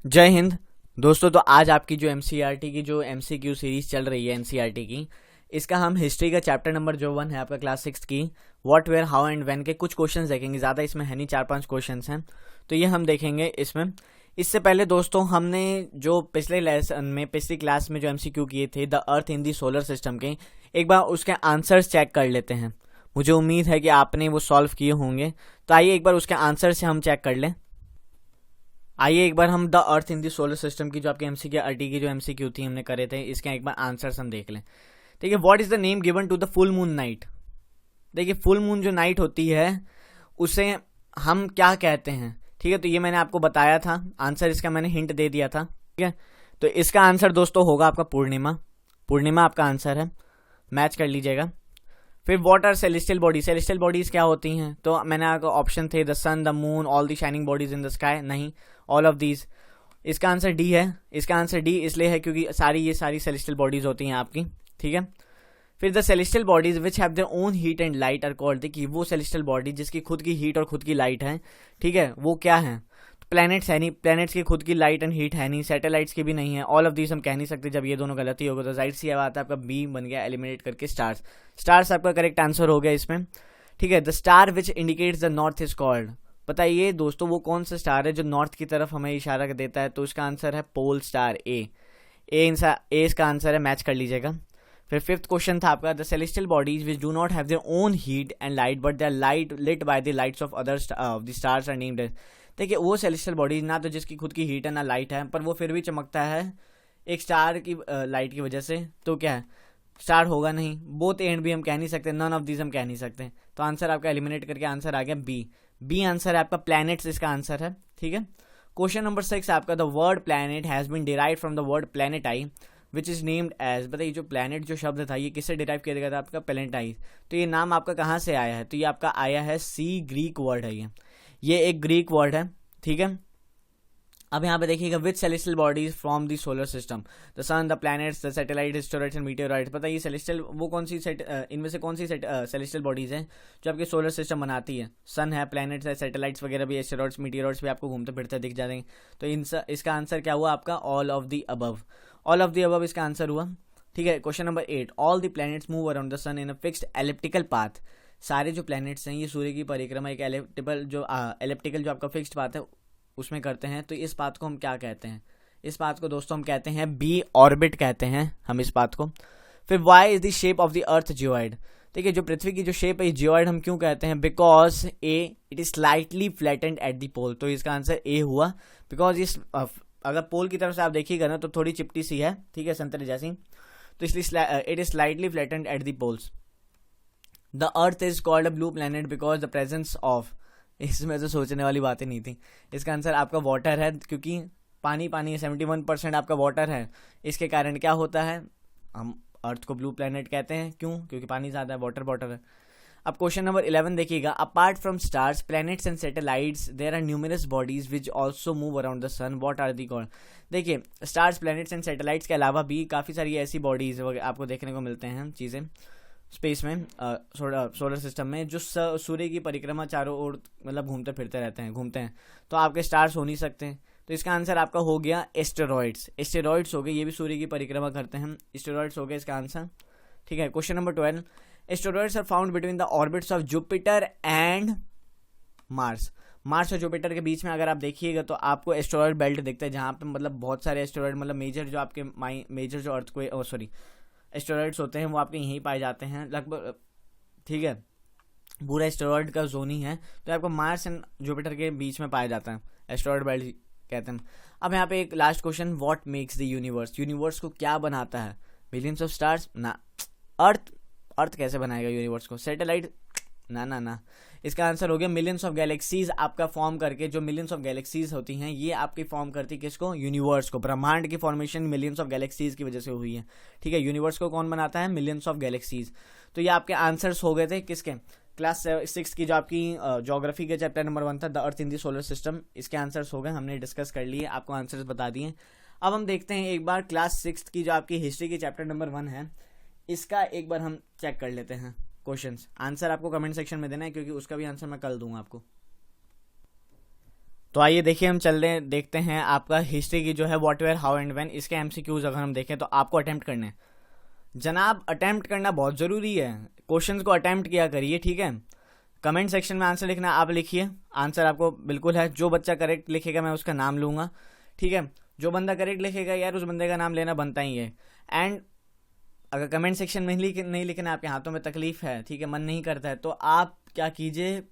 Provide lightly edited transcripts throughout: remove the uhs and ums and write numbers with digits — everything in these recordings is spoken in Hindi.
जय हिंद दोस्तों। तो आज आपकी जो एमसीईआरटी की जो एमसीक्यू सीरीज चल रही है एनसीईआरटी की, इसका हम हिस्ट्री का चैप्टर नंबर जो 1 है आपका क्लास 6 की what where how and when के कुछ क्वेश्चंस देखेंगे। ज़्यादा इसमें है नहीं, 4-5 क्वेश्चंस हैं तो ये हम देखेंगे इसमें। इससे पहले दोस्तों हमने जो पिछले लेसन में पिछली क्लास में जो एमसीक्यू किए थे the earth in the solar system के, एक बार उसके आंसर्स चेक कर लेते हैं। मुझे उम्मीद है कि आपने वो सॉल्व किए होंगे, तो आइए एक बार उसके आंसर से हम चेक कर लें। आइए एक बार हम the earth in the solar system की जो आपकी एमसीक्यू की जो एमसीक्यू थी हमने करे थे, इसके एक बार आंसर्स हम देख लें। देखिए, what is the name given to the full moon night. देखिए, फुल मून जो नाइट होती है उसे हम क्या कहते हैं, ठीक है। तो ये मैंने आपको बताया था, आंसर इसका मैंने हिंट दे दिया था, ठीक है। तो इसका आंसर दोस्तों होगा आपका पूर्णिमा। पूर्णिमा आपका आंसर है, मैच कर लीजिएगा। फिर what are celestial bodies. Celestial bodies क्या होती हैं, तो मैंने आपको ऑप्शन थे the sun, the moon, all the shining bodies in the sky. नहीं, ऑल ऑफ दीज। इसका आंसर डी है। इसका आंसर डी इसलिए है क्योंकि ये सारी सेलेस्टियल बॉडीज होती हैं आपकी, ठीक है। फिर the celestial bodies which have their own heat and light are called. देखिए, वो सेलेस्टियल बॉडी जिसकी खुद की हीट और खुद की लाइट है, ठीक है, वो क्या है। प्लैनेट्स है नहीं, प्लैनेट्स की खुद की लाइट एंड हीट है नहीं, सैटेलाइट्स की भी नहीं है। ऑल ऑफ दीज हम कह नहीं सकते, जब ये दोनों गलती होगा तो जाहिर सी बात है आपका बी बन गया एलिमिनेट करके स्टार्स। स्टार्स आपका करेक्ट आंसर हो गया इसमें, ठीक है। The star which indicates the north is called. बताइए दोस्तों, वो कौन सा स्टार है जो नॉर्थ की तरफ हमें इशारा देता है, तो इसका आंसर है पोल स्टार ए। इसका आंसर है, मैच कर लीजिएगा। फिर फिफ्थ क्वेश्चन था आपका the celestial bodies which do not have their own heat and light but they are light lit by the lights of other the stars are named as. देखिए, वो सेलेस्टियल बॉडीज ना तो जिसकी खुद की हीट है ना लाइट है, पर वो फिर भी चमकता है एक स्टार की लाइट की वजह से, तो क्या है, स्टार होगा नहीं। बोथ एंड भी हम कह नहीं सकते, नन ऑफ दीज हम कह नहीं सकते। तो आंसर आपका एलिमिनेट करके आंसर आ गया बी। बी आंसर है आपका प्लैनेट्स, इसका आंसर है, ठीक है। क्वेश्चन नंबर 6 आपका the word planet has been derived from the word planetai which is named as. बताइए, जो प्लैनेट जो शब्द था ये किससे डिराइव किया गया था, आपका प्लैनेटाई। तो ये नाम आपका कहाँ से आया है, तो ये आपका आया है सी, ग्रीक वर्ड है ये एक ग्रीक वर्ड है, ठीक है। अब यहाँ पे देखिएगा which celestial bodies from the solar system, the sun, the planets, the satellite, asteroids and meteorites. पता है ये सेलेस्टियल वो कौन सी इनमें से कौन सी सेलेस्टियल बॉडीज हैं जो आपके सोलर सिस्टम बनाती है। सन है, प्लैनेट्स है, सैटेलाइट्स वगैरह भी, एस्टेरॉइड्स, मीटेओराइट्स भी आपको घूमते फिरते दिख जाएंगे। तो इसका आंसर क्या हुआ आपका, all of the above. All of the above इसका आंसर हुआ, ठीक है। Question number 8 all the planets move around the sun in a fixed elliptical path. सारे जो प्लैनेट्स हैं ये सूर्य की परिक्रमा एक एलिप्टिकल जो आपका फिक्स्ड पाथ है उसमें करते हैं। तो इस बात को हम क्या कहते हैं, इस बात को दोस्तों हम कहते हैं बी, ऑर्बिट कहते हैं हम इस बात को। फिर why is the shape of the earth geoid. देखिए, जो पृथ्वी की जो शेप है जियोइड हम क्यों कहते हैं, because a it is slightly flattened at the pole. तो इसका आंसर ए हुआ, बिकॉज इस अगर पोल की तरफ से आप देखिएगा ना तो थोड़ी चिपटी सी है, ठीक है, संतरे जैसी, तो इसलिए it is slightly flattened at the poles. The earth is called a blue planet because the presence of. इसमें तो सोचने वाली बातें नहीं थी, इसका आंसर आपका वाटर है, क्योंकि पानी पानी 71% आपका वाटर है। इसके कारण क्या होता है, हम अर्थ को ब्लू प्लैनेट कहते हैं, क्यों, क्योंकि पानी ज़्यादा है, वाटर वाटर है। अब क्वेश्चन नंबर 11 देखिएगा apart from stars, planets and satellites there are numerous bodies which also move around the sun, what are they called. देखिए, स्टार्स, प्लैनेट्स एंड सैटेलाइट्स के अलावा भी काफ़ी सारी ऐसी बॉडीज आपको देखने को मिलते हैं, चीज़ें स्पेस में, सोलर सिस्टम में, जो सूर्य की परिक्रमा चारों ओर मतलब घूमते फिरते रहते हैं, घूमते हैं। तो आपके स्टार्स हो नहीं सकते, तो इसका आंसर आपका हो गया एस्टेरॉइड्स। एस्टेरॉइड्स हो गए, ये भी सूर्य की परिक्रमा करते हैं, एस्टेरॉइड्स हो गए इसका आंसर, ठीक है। Question number 12 asteroids are found between the orbits of Jupiter and Mars. Mars और जुपिटर के बीच में अगर आप देखिएगा तो आपको एस्टेरॉइड बेल्ट दिखता है, जहाँ पे मतलब बहुत सारे एस्टेरॉइड, मतलब मेजर जो आपके मेजर जो अर्थ को सॉरी एस्टेरॉइड्स होते हैं वो आपके यहीं पाए जाते हैं लगभग, ठीक है। पूरा एस्टेरॉइड का जोन ही है, तो आपको मार्स एंड जुपिटर के बीच में पाया जाता है, एस्टेरॉइड बेल्ट कहते हैं। अब यहाँ पे एक last question, what makes the universe. Universe को क्या बनाता है, मिलियंस ऑफ स्टार्स ना, अर्थ कैसे बनाएगा यूनिवर्स को, सैटेलाइट ना ना ना। इसका आंसर हो गया मिलियंस ऑफ गैलेक्सीज आपका फॉर्म करके, जो मिलियंस ऑफ गैलेक्सीज होती हैं ये आपकी फॉर्म करती किसको, यूनिवर्स को। ब्रह्मांड की फॉर्मेशन मिलियंस ऑफ गैलेक्सीज की वजह से हुई है, ठीक है। यूनिवर्स को कौन बनाता है, मिलियंस ऑफ गैलेक्सीज। तो ये आपके आंसर्स हो गए थे किसके, क्लास 6 की जो आपकी ज्योग्राफी के चैप्टर नंबर 1 था the earth in the solar system, इसके आंसर्स हो गए, हमने डिस्कस कर लिए, आपको आंसर्स बता दिए। अब हम देखते हैं एक बार क्लास 6 की जो आपकी हिस्ट्री की चैप्टर नंबर 1 है, इसका एक बार हम चेक कर लेते हैं क्वेश्चंस। आंसर आपको कमेंट सेक्शन में देना है, क्योंकि उसका भी आंसर मैं कल दूंगा आपको। तो आइए देखिए, हम चल रहे देखते हैं आपका हिस्ट्री की जो है what where how and when, इसके एमसीक्यूज अगर हम देखें तो आपको अटेम्प्ट करने हैं। जनाब अटेम्प्ट करना बहुत ज़रूरी है, क्वेश्चंस को अटेम्प्ट किया करिए, ठीक है। कमेंट सेक्शन में आंसर लिखना, आप लिखिए आंसर आपको बिल्कुल है। जो बच्चा करेक्ट लिखेगा मैं उसका नाम लूँगा, ठीक है। जो बंदा करेक्ट लिखेगा यार उस बंदे का नाम लेना बनता ही है। एंड अगर कमेंट सेक्शन में नहीं लिखना, आपके हाथों में तकलीफ है, ठीक है, मन नहीं करता है, तो आप क्या कीजिए,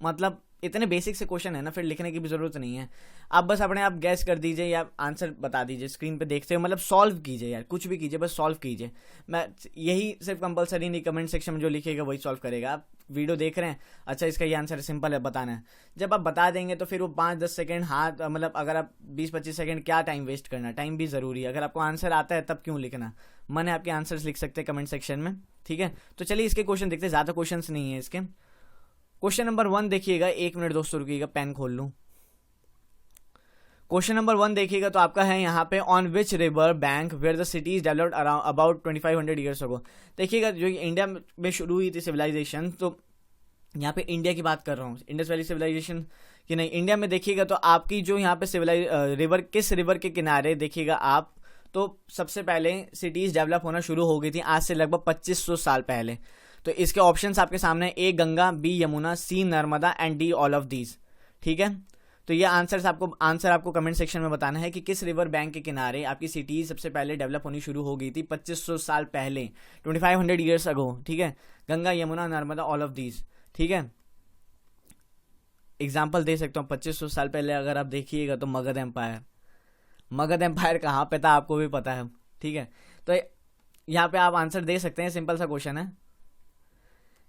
मतलब इतने बेसिक से क्वेश्चन है ना, फिर लिखने की भी ज़रूरत नहीं है। आप बस अपने आप गैस कर दीजिए या आंसर बता दीजिए स्क्रीन पे देखते हो, मतलब सॉल्व कीजिए यार, कुछ भी कीजिए, बस सॉल्व कीजिए। मैं यही सिर्फ कंपलसरी नहीं, कमेंट सेक्शन में जो लिखेगा वही सॉल्व करेगा। आप वीडियो देख रहे हैं, अच्छा इसका ये आंसर सिंपल है, बताना है। जब आप बता देंगे तो फिर वो 5-10 सेकेंड हाथ, मतलब अगर आप 20-25 सेकेंड क्या टाइम वेस्ट करना, टाइम भी ज़रूरी है। अगर आपको आंसर आता है तब क्यों लिखना, मन है आपके आंसर्स लिख सकते हैं कमेंट सेक्शन में, ठीक है। तो चलिए इसके क्वेश्चन देखते हैं, ज़्यादा क्वेश्चन नहीं है इसके। क्वेश्चन नंबर 1 देखिएगा, 1 मिनट दोस्तों रुकिएगा, पेन खोल लूं। क्वेश्चन नंबर 1 देखिएगा तो आपका है यहाँ पे, on which river bank where the city is developed around about 2500 years ago. देखिएगा जो इंडिया में शुरू हुई थी सिविलाइजेशन, तो यहाँ पे इंडिया की बात कर रहा हूँ, इंडस वैली सिविलाइजेशन की नहीं। इंडिया में देखिएगा तो आपकी जो यहाँ पे रिवर, किस रिवर के किनारे देखिएगा आप, तो सबसे पहले सिटीज डेवलप होना शुरू हो गई थी आज से लगभग 2500 साल पहले। तो इसके ऑप्शंस आपके सामने, A Ganga, B Yamuna, C Narmada and D all of these, ठीक है। तो ये आंसर आपको कमेंट सेक्शन में बताना है कि किस रिवर बैंक के किनारे आपकी सिटी सबसे पहले डेवलप होनी शुरू हो गई थी 2500 साल पहले, 2500 ईयर्स अगो, ठीक है। Ganga, Yamuna, Narmada, all of these, ठीक है। एग्जाम्पल दे सकता हूँ, 2500 साल पहले अगर आप देखिएगा तो मगध एम्पायर कहाँ पे था आपको भी पता है, ठीक है। तो यहाँ पे आप आंसर दे सकते हैं, सिंपल सा क्वेश्चन है,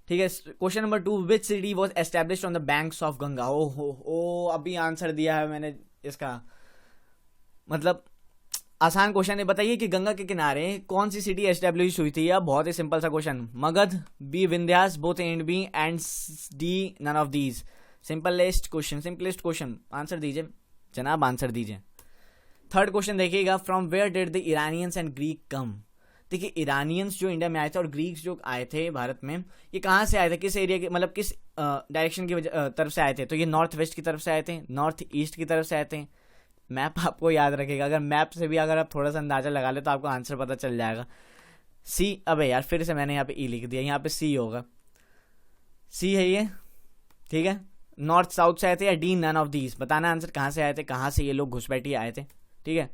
ठीक है। Question number 2, which city was established on the banks of Ganga. ओ अभी आंसर दिया है मैंने इसका, मतलब आसान क्वेश्चन है। बताइए कि गंगा के किनारे कौन सी सिटी एस्टेब्लिश हुई थी। या बहुत ही सिंपल सा question, Magadha, B Vindhyas, both A and B, and D none of these. Simplest question, answer दीजिए जनाब, आंसर दीजिए। थर्ड क्वेश्चन देखिएगा, from where did the Iranians and Greek come. देखिए ईरानियंस जो इंडिया में आए थे और ग्रीक्स जो आए थे भारत में, ये कहाँ से आए थे, किस एरिया के, मतलब किस डायरेक्शन की तरफ से आए थे। तो ये नॉर्थ वेस्ट की तरफ से आए थे, नॉर्थ ईस्ट की तरफ से आए थे। मैप आपको याद रखेगा, अगर मैप से भी अगर आप थोड़ा सा अंदाजा लगा ले तो आपको आंसर पता चल जाएगा। सी, अबे यार फिर से मैंने यहाँ पे ई लिख दिया, यहाँ पे सी होगा, सी है ये, ठीक है। नॉर्थ साउथ से आए थे, या डी नन ऑफ दीज, बताना आंसर कहाँ से आए थे, कहाँ से ये लोग घुसपैठी आए थे, ठीक है।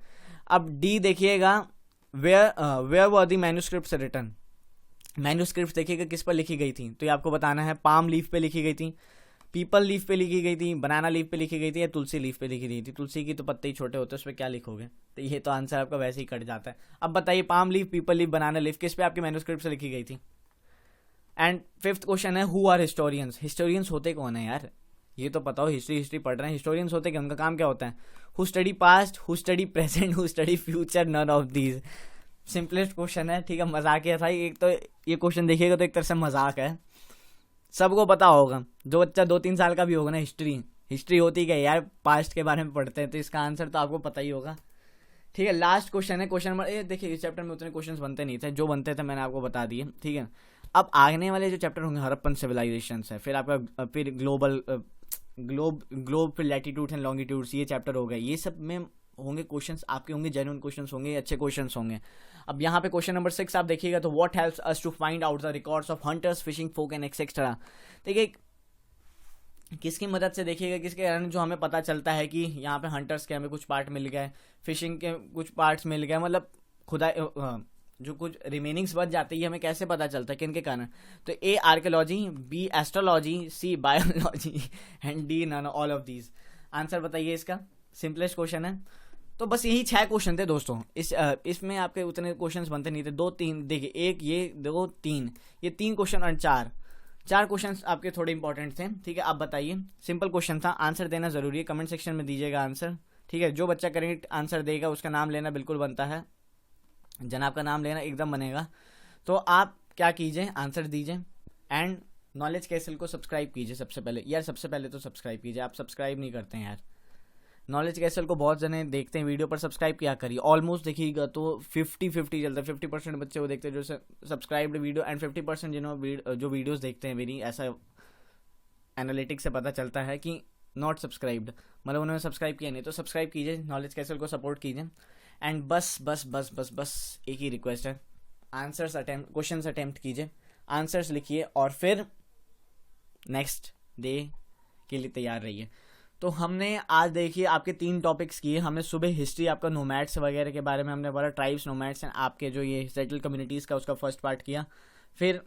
अब डी देखिएगा, where were the manuscripts written. Manuscript देखिएगा किस पर लिखी गई थी, तो ये आपको बताना है। पाम लीफ पे लिखी गई थी, पीपल लीफ पे लिखी गई थी, बनाना लीफ पे लिखी गई थी, या तुलसी लीफ पे लिखी गई थी। तुलसी की तो पत्ते ही छोटे होते हैं, उस पर क्या लिखोगे, तो ये तो आंसर आपका वैसे ही कट जाता है। अब बताइए palm leaf, people leaf, banana leaf किस पे आपके मैन्यूस्क्रिप्ट से लिखी गई थी। एंड फिफ्थ क्वेश्चन है, हु आर हिस्टोरियंस। हिस्टोरियंस होते कौन है यार, ये तो पता हो, हिस्ट्री पढ़ रहे हैं, हिस्टोरियंस होते क्या, उनका काम क्या होता है। Who study past, who study present, who study future, none of these. Simplest question है, ठीक है, मजाकिया था एक तो। ये क्वेश्चन देखिएगा तो एक तरह से मजाक है, सबको पता होगा। जो बच्चा 2-3 साल का भी होगा ना, हिस्ट्री होती क्या यार, पास्ट के बारे में पढ़ते हैं, तो इसका आंसर तो आपको पता ही होगा, ठीक है। लास्ट क्वेश्चन है, क्वेश्चन नंबर, देखिए इस चैप्टर में उतने क्वेश्चन बनते नहीं थे, जो बनते थे मैंने आपको बता दिए, ठीक है। अब आने वाले जो चैप्टर होंगे, हड़प्पन सिविलाइजेशन है, फिर आपका फिर ग्लोब फिर लैटिट्यूड्स एंड लॉन्गिट्यूड्स, ये चैप्टर हो गए। ये सब में होंगे क्वेश्चंस आपके, होंगे जेन्युइन क्वेश्चंस होंगे, अच्छे क्वेश्चंस होंगे। अब यहाँ पे क्वेश्चन नंबर 6 आप देखिएगा तो, what helps us to find out the records of hunters, fishing folk and etcetera. देखिए किसकी मदद से, देखिएगा किसके कारण जो हमें पता चलता है कि यहाँ पे हंटर्स के हमें कुछ पार्ट मिल गए, फिशिंग के कुछ पार्ट्स मिल गए, मतलब खुदा जो कुछ रिमेनिंग्स बच जाती है, हमें कैसे पता चलता है, किनके कारण। तो A archaeology, B astrology, C biology and D none all of these. Answer बताइए इसका, सिंपलेस्ट क्वेश्चन है। तो बस यही 6 क्वेश्चन थे दोस्तों, इसमें आपके उतने क्वेश्चंस बनते नहीं थे। 2-3 देखिए, एक ये 2-3, ये 3 क्वेश्चन और 4 क्वेश्चंस आपके थोड़े इंपॉर्टेंट थे, ठीक है। आप बताइए, सिंपल क्वेश्चन था, आंसर देना जरूरी है, कमेंट सेक्शन में दीजिएगा आंसर, ठीक है। जो बच्चा करेक्ट आंसर देगा उसका नाम लेना बिल्कुल बनता है, जनाब का नाम लेना एकदम बनेगा। तो आप क्या कीजिए, आंसर दीजिए, एंड नॉलेज कैसल को सब्सक्राइब कीजिए सबसे पहले यार, सबसे पहले तो सब्सक्राइब कीजिए, आप सब्सक्राइब नहीं करते हैं यार। नॉलेज कैसल को बहुत जने देखते हैं वीडियो पर, सब्सक्राइब क्या करिए। ऑलमोस्ट देखिएगा तो 50-50 चलता है, 50% बच्चे वो देखते हैं जो सब्सक्राइब्ड वीडियो, एंड 50% जो वीडियोस देखते हैं मेरी, ऐसा एनालिटिक्स से पता चलता है कि नॉट सब्सक्राइब्ड, मतलब उन्होंने सब्सक्राइब किया नहीं, तो सब्सक्राइब कीजिए, नॉलेज कैसल को सपोर्ट कीजिए। एंड बस बस बस बस बस एक ही रिक्वेस्ट है, आंसर्स अटेम्प्ट, क्वेश्चन अटेम्प्ट कीजिए, आंसर्स लिखिए और फिर नेक्स्ट डे के लिए तैयार रहिए। तो हमने आज देखिए आपके 3 टॉपिक्स किए। हमने सुबह हिस्ट्री, आपका नोमैड्स वगैरह के बारे में हमने बोला, ट्राइब्स, नोमैड्स एंड आपके जो ये सेटल कम्युनिटीज़ का उसका फर्स्ट पार्ट किया। फिर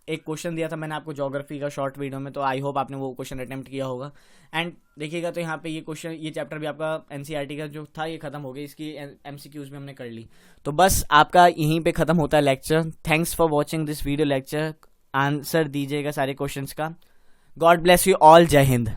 एक क्वेश्चन दिया था मैंने आपको ज्योग्राफी का शॉर्ट वीडियो में, तो आई होप आपने वो क्वेश्चन अटेम्प्ट किया होगा। एंड देखिएगा तो यहाँ पे ये क्वेश्चन, ये चैप्टर भी आपका एनसीईआरटी का जो था ये खत्म हो गया, इसकी एमसीक्यूज भी हमने कर ली। तो बस आपका यहीं पे खत्म होता है lecture. Thanks for watching this video lecture. Answer दीजिएगा सारे क्वेश्चंस का। God bless you all. जय हिंद।